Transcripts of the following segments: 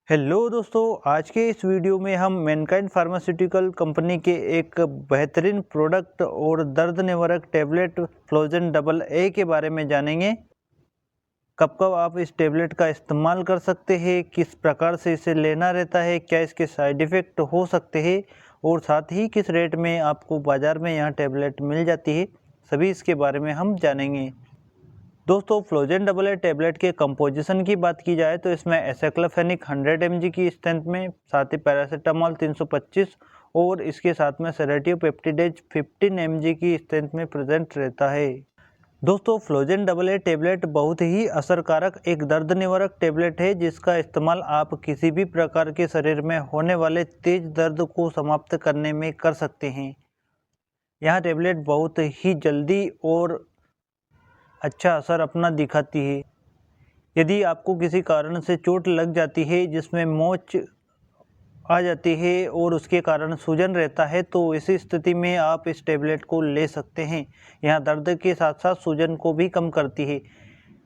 Hello दोस्तों, आज के इस वीडियो में हम मैनकाइंड फार्मास्यूटिकल कंपनी के एक बेहतरीन प्रोडक्ट और दर्द निवारक टैबलेट फ्लोजन डबल ए के बारे में जानेंगे। कब कब आप इस टैबलेट का इस्तेमाल कर सकते हैं, किस प्रकार से इसे लेना रहता है, क्या इसके साइड इफ़ेक्ट हो सकते हैं और साथ ही किस रेट में आपको बाज़ार में यह टैबलेट मिल जाती है, सभी इसके बारे में हम जानेंगे। दोस्तों, फ्लोजन डबल ए टैबलेट के कंपोजिशन की बात की जाए तो इसमें एसाइक्लोफेनिक 100 mg की स्ट्रेंथ में, साथ ही पैरासीटामोल 325 और इसके साथ में सेडेटिव पेप्टिडेज 15 mg की स्ट्रेंथ में प्रेजेंट रहता है। दोस्तों, फ्लोजन डबल ए टैबलेट बहुत ही असरकारक एक दर्द निवारक टैबलेट है जिसका इस्तेमाल आप किसी भी प्रकार के शरीर में होने वाले तेज दर्द को समाप्त करने में कर सकते हैं। यह टैबलेट बहुत ही जल्दी और अच्छा असर अपना दिखाती है। यदि आपको किसी कारण से चोट लग जाती है जिसमें मोच आ जाती है और उसके कारण सूजन रहता है, तो इसी स्थिति में आप इस टैबलेट को ले सकते हैं। यह दर्द के साथ साथ सूजन को भी कम करती है।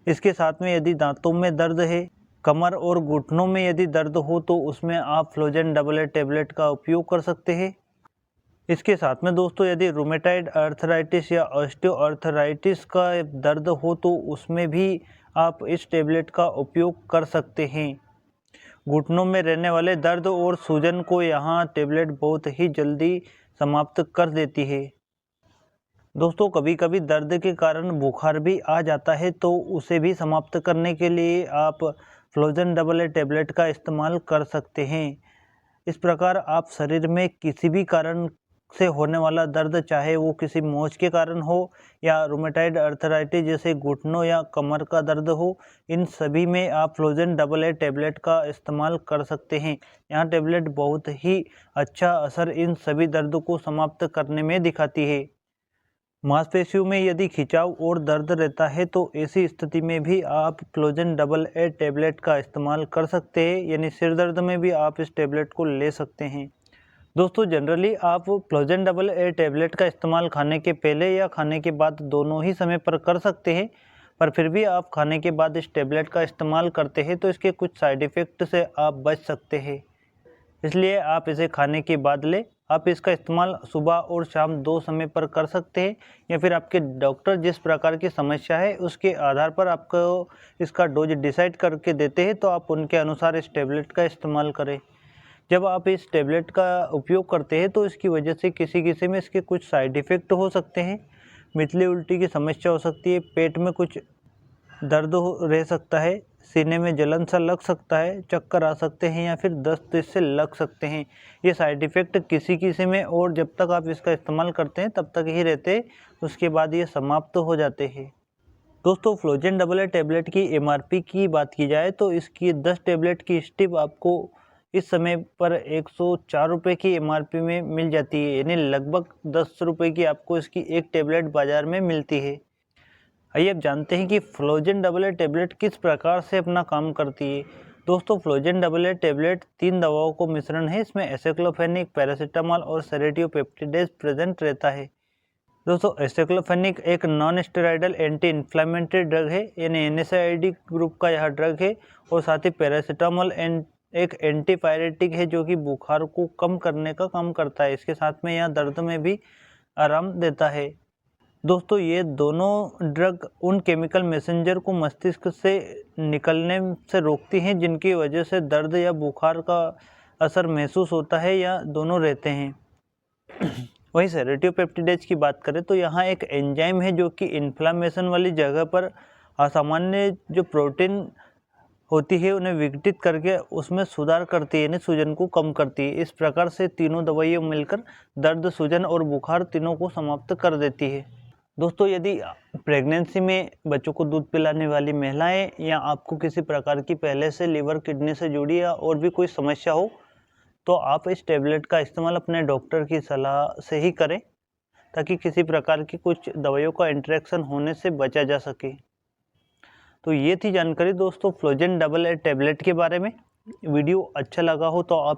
इसके साथ में यदि दांतों में दर्द है, कमर और घुटनों में यदि दर्द हो तो उसमें आप फ्लोजन डबल ए टैबलेट का उपयोग कर सकते हैं। इसके साथ में दोस्तों, यदि रूमेटाइड अर्थराइटिस या ऑस्टियोआर्थराइटिस का दर्द हो तो उसमें भी आप इस टैबलेट का उपयोग कर सकते हैं। घुटनों में रहने वाले दर्द और सूजन को यहाँ टैबलेट बहुत ही जल्दी समाप्त कर देती है। दोस्तों, कभी कभी दर्द के कारण बुखार भी आ जाता है, तो उसे भी समाप्त करने के लिए आप फ्लोजन डबल ए टैबलेट का इस्तेमाल कर सकते हैं। इस प्रकार आप शरीर में किसी भी कारण से होने वाला दर्द, चाहे वो किसी मोच के कारण हो या रूमेटाइड अर्थराइटिस जैसे घुटनों या कमर का दर्द हो, इन सभी में आप फ्लोजन डबल ए टैबलेट का इस्तेमाल कर सकते हैं। यह टैबलेट बहुत ही अच्छा असर इन सभी दर्द को समाप्त करने में दिखाती है। मांसपेशियों में यदि खिंचाव और दर्द रहता है तो ऐसी स्थिति में भी आप फ्लोजन डबल ए टैबलेट का इस्तेमाल कर सकते हैं, यानी सिर दर्द में भी आप इस टैबलेट को ले सकते हैं। दोस्तों, जनरली आप फ्लोजन डबल ए टैबलेट का इस्तेमाल खाने के पहले या खाने के बाद दोनों ही समय पर कर सकते हैं, पर फिर भी आप खाने के बाद इस टैबलेट का इस्तेमाल करते हैं तो इसके कुछ साइड इफ़ेक्ट से आप बच सकते हैं। इसलिए आप इसे खाने के बाद लें। आप इसका इस्तेमाल सुबह और शाम दो समय पर कर सकते हैं, या फिर आपके डॉक्टर जिस प्रकार की समस्या है उसके आधार पर आपको इसका डोज डिसाइड करके देते हैं, तो आप उनके अनुसार इस टैबलेट का इस्तेमाल करें। जब आप इस टैबलेट का उपयोग करते हैं तो इसकी वजह से किसी में इसके कुछ साइड इफ़ेक्ट हो सकते हैं। मितली उल्टी की समस्या हो सकती है, पेट में कुछ दर्द रह सकता है, सीने में जलन सा लग सकता है, चक्कर आ सकते हैं या फिर दस्त इससे लग सकते हैं। ये साइड इफ़ेक्ट किसी में और जब तक आप इसका इस्तेमाल करते हैं तब तक ही रहते, उसके बाद ये समाप्त हो जाते हैं। दोस्तों, फ्लोजन डबल ए टैबलेट की MRP की बात की जाए तो इसकी 10 टैबलेट की स्ट्रिप आपको इस समय पर 104 रुपये की MRP में मिल जाती है, यानी लगभग 10 रुपये की आपको इसकी एक टैबलेट बाज़ार में मिलती है। आइए अब जानते हैं कि फ्लोजन डबल ए टैबलेट किस प्रकार से अपना काम करती है। दोस्तों, फ्लोजन डबल ए टैबलेट 3 दवाओं को मिश्रण है। इसमें एसाइक्लोफेनिक, पैरासीटामोल और सेडेटिव पेप्टिडेज प्रेजेंट रहता है। दोस्तों, एसाइक्लोफेनिक एक non steroidal anti inflammatory drug है, यानी NSAID ग्रुप का यह ड्रग है, और साथ ही पैरासीटामोल एक एंटीपायरेटिक है जो कि बुखार को कम करने का काम करता है। इसके साथ में यह दर्द में भी आराम देता है। दोस्तों, ये दोनों ड्रग उन केमिकल मैसेंजर को मस्तिष्क से निकलने से रोकती हैं जिनकी वजह से दर्द या बुखार का असर महसूस होता है या दोनों रहते हैं। वहीं सेडेटिव पेप्टिडेज की बात करें तो यहाँ एक एंजाइम है जो कि इन्फ्लामेशन वाली जगह पर असामान्य जो प्रोटीन होती है उन्हें विघटित करके उसमें सुधार करती है, यानी सूजन को कम करती है। इस प्रकार से तीनों दवाइयाँ मिलकर दर्द, सूजन और बुखार तीनों को समाप्त कर देती है। दोस्तों, यदि प्रेगनेंसी में बच्चों को दूध पिलाने वाली महिलाएं या आपको किसी प्रकार की पहले से लीवर, किडनी से जुड़ी या और भी कोई समस्या हो, तो आप इस टैबलेट का इस्तेमाल अपने डॉक्टर की सलाह से ही करें, ताकि किसी प्रकार की कुछ दवाइयों का इंटरेक्शन होने से बचा जा सके। तो ये थी जानकारी दोस्तों फ्लोजन डबल ए टैबलेट के बारे में। वीडियो अच्छा लगा हो तो आप